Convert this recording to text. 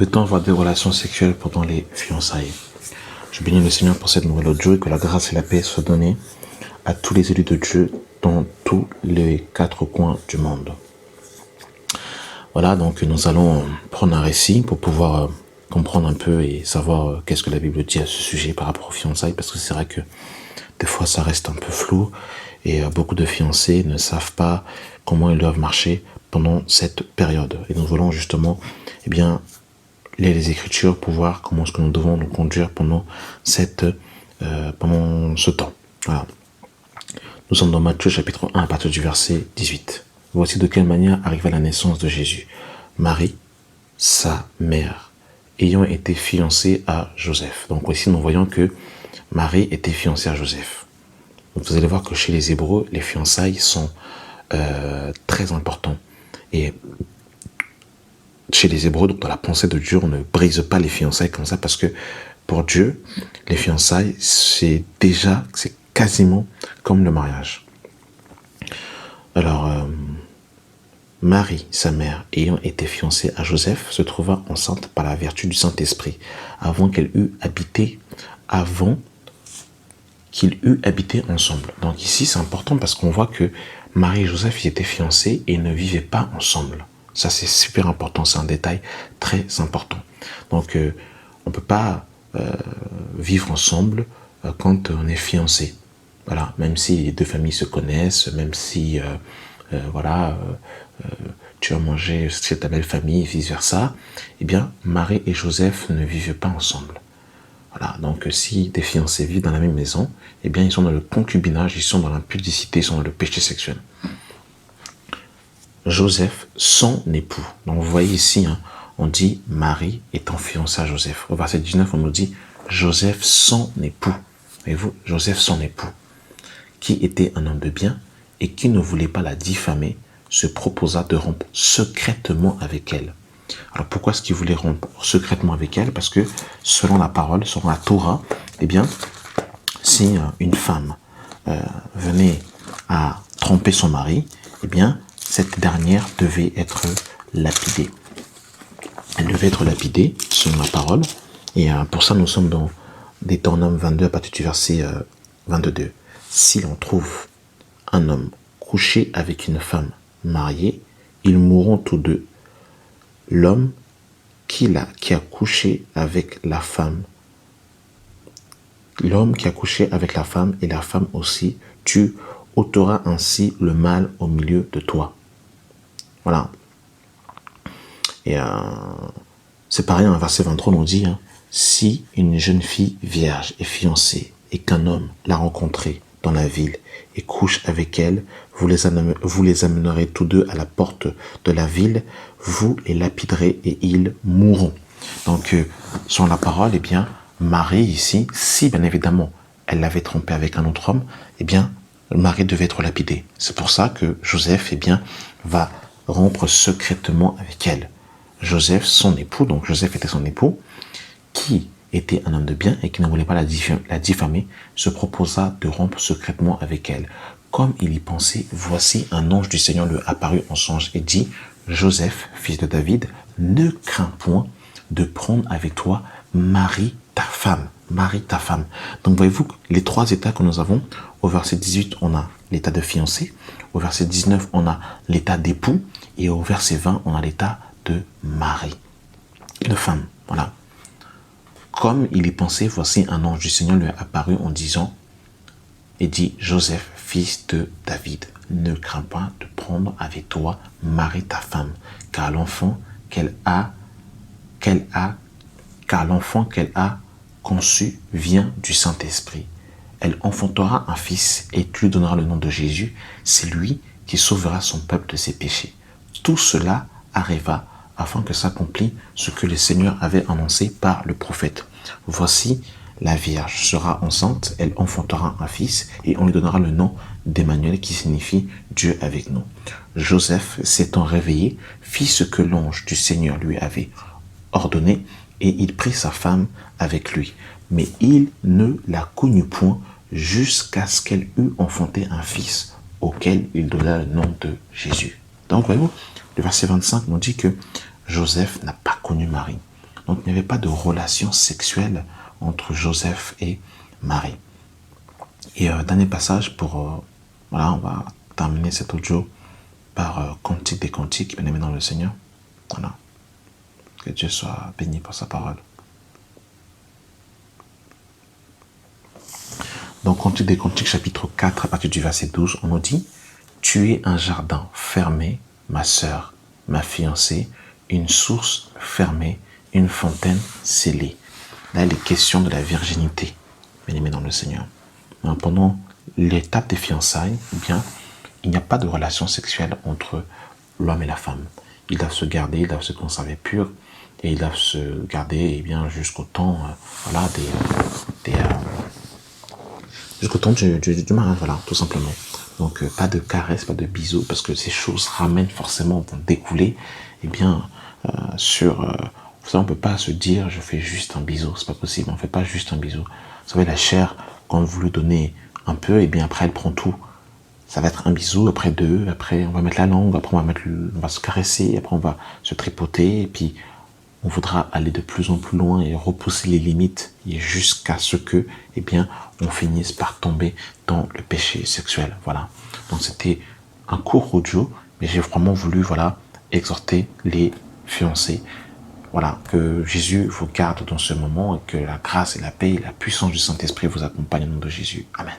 Peut-on avoir des relations sexuelles pendant les fiançailles? Je bénis le Seigneur pour cette nouvelle audio et que la grâce et la paix soient données à tous les élus de Dieu dans tous les quatre coins du monde. Voilà, donc nous allons prendre un récit pour pouvoir comprendre un peu et savoir qu'est-ce que la Bible dit à ce sujet par rapport aux fiançailles, parce que c'est vrai que des fois ça reste un peu flou et beaucoup de fiancés ne savent pas comment ils doivent marcher pendant cette période. Et nous voulons justement, lire les Écritures pour voir comment est-ce que nous devons nous conduire pendant pendant ce temps. Voilà. Nous sommes dans Matthieu chapitre 1 à partir du verset 18. Voici de quelle manière arriva la naissance de Jésus. Marie, sa mère, ayant été fiancée à Joseph. Donc ici nous voyons que Marie était fiancée à Joseph. Donc vous allez voir que chez les Hébreux, les fiançailles sont très importants. Et chez les Hébreux, donc dans la pensée de Dieu, on ne brise pas les fiançailles comme ça, parce que pour Dieu, les fiançailles, c'est quasiment comme le mariage. Alors, Marie, sa mère, ayant été fiancée à Joseph, se trouva enceinte par la vertu du Saint-Esprit, avant qu'ils eût habité ensemble. Donc ici, c'est important parce qu'on voit que Marie et Joseph, ils étaient fiancés et ils ne vivaient pas ensemble. Ça, c'est super important, c'est un détail très important. Donc, on ne peut pas vivre ensemble quand on est fiancé. Voilà, même si les deux familles se connaissent, même si tu as mangé chez ta belle famille, vice-versa, eh bien, Marie et Joseph ne vivaient pas ensemble. Voilà, donc si des fiancés vivent dans la même maison, eh bien, ils sont dans le concubinage, ils sont dans l'impudicité, ils sont dans le péché sexuel. Joseph, son époux. Donc vous voyez ici, on dit Marie étant fiancée à Joseph. Au verset 19, on nous dit Joseph, son époux. Voyez-vous, Joseph, son époux, qui était un homme de bien et qui ne voulait pas la diffamer, se proposa de rompre secrètement avec elle. Alors pourquoi est-ce qu'il voulait rompre secrètement avec elle? Parce que selon la parole, selon la Torah, eh bien, si une femme venait à tromper son mari, eh bien, cette dernière devait être lapidée. Elle devait être lapidée, selon la parole. Et pour ça, nous sommes dans Deutéronome 22, à partir du verset 22. Si l'on trouve un homme couché avec une femme mariée, ils mourront tous deux. L'homme qui a couché avec la femme, l'homme qui a couché avec la femme et la femme aussi, tu ôteras ainsi le mal au milieu de toi. Voilà. Et c'est pareil, un verset 23 nous dit, si une jeune fille vierge est fiancée et qu'un homme l'a rencontrée dans la ville et couche avec elle, vous les amènerez tous deux à la porte de la ville, vous les lapiderez et ils mourront. Donc, sur la parole, eh bien, Marie ici, si bien évidemment elle l'avait trompé avec un autre homme, eh bien, Marie devait être lapidée. C'est pour ça que Joseph, eh bien, va rompre secrètement avec elle. Joseph, son époux, donc Joseph était son époux, qui était un homme de bien et qui ne voulait pas la diffamer, se proposa de rompre secrètement avec elle. Comme il y pensait, voici un ange du Seigneur lui apparut en songe et dit, Joseph, fils de David, ne crains point de prendre avec toi Marie, ta femme. Marie, ta femme. Donc voyez-vous, les trois états que nous avons, au verset 18, on a l'état de fiancé, au verset 19, on a l'état d'époux, et au verset 20, on a l'état de mari, de femme. Voilà. Comme il y pensait, voici un ange du Seigneur lui a apparu en disant, et dit, Joseph, fils de David, ne crains pas de prendre avec toi Marie ta femme, car l'enfant qu'elle a conçu vient du Saint-Esprit. Elle enfantera un fils et tu lui donneras le nom de Jésus. C'est lui qui sauvera son peuple de ses péchés. Tout cela arriva afin que s'accomplisse ce que le Seigneur avait annoncé par le prophète. Voici, la Vierge sera enceinte, elle enfantera un fils et on lui donnera le nom d'Emmanuel qui signifie Dieu avec nous. Joseph, s'étant réveillé, fit ce que l'ange du Seigneur lui avait ordonné et il prit sa femme avec lui. Mais il ne la connut point jusqu'à ce qu'elle eût enfanté un fils auquel il donna le nom de Jésus. Donc, voyez-vous, le verset 25 nous dit que Joseph n'a pas connu Marie. Donc, il n'y avait pas de relation sexuelle entre Joseph et Marie. Et dernier passage pour... voilà, on va terminer cet audio par Cantique des Cantiques, bien aimé dans le Seigneur. Voilà. Que Dieu soit béni pour sa parole. Donc, Cantique des Cantiques, chapitre 4, à partir du verset 12, on nous dit « Tu es un jardin fermé, ma sœur, ma fiancée, une source fermée, une fontaine scellée. » Là, il est question de la virginité, bien aimé dans le Seigneur. Donc, pendant l'étape des fiançailles, eh bien, il n'y a pas de relation sexuelle entre l'homme et la femme. Ils doivent se garder, ils doivent se conserver purs, et ils doivent se garder eh bien, jusqu'au temps voilà, jusqu'au temps du mariage, voilà, tout simplement. Donc, pas de caresses, pas de bisous, parce que ces choses ramènent forcément, vont découler, eh bien, sur... vous savez, on ne peut pas se dire, je fais juste un bisou, c'est pas possible, on ne fait pas juste un bisou. Vous savez, la chair, quand vous lui donnez un peu, et bien après, elle prend tout. Ça va être un bisou, après deux, après on va mettre la langue, après on va se caresser, après on va se tripoter, et puis on voudra aller de plus en plus loin et repousser les limites jusqu'à ce que, eh bien, on finisse par tomber dans le péché sexuel. Voilà. Donc c'était un court audio, mais j'ai vraiment voulu, voilà, exhorter les fiancés. Voilà, que Jésus vous garde dans ce moment et que la grâce et la paix et la puissance du Saint-Esprit vous accompagnent au nom de Jésus. Amen.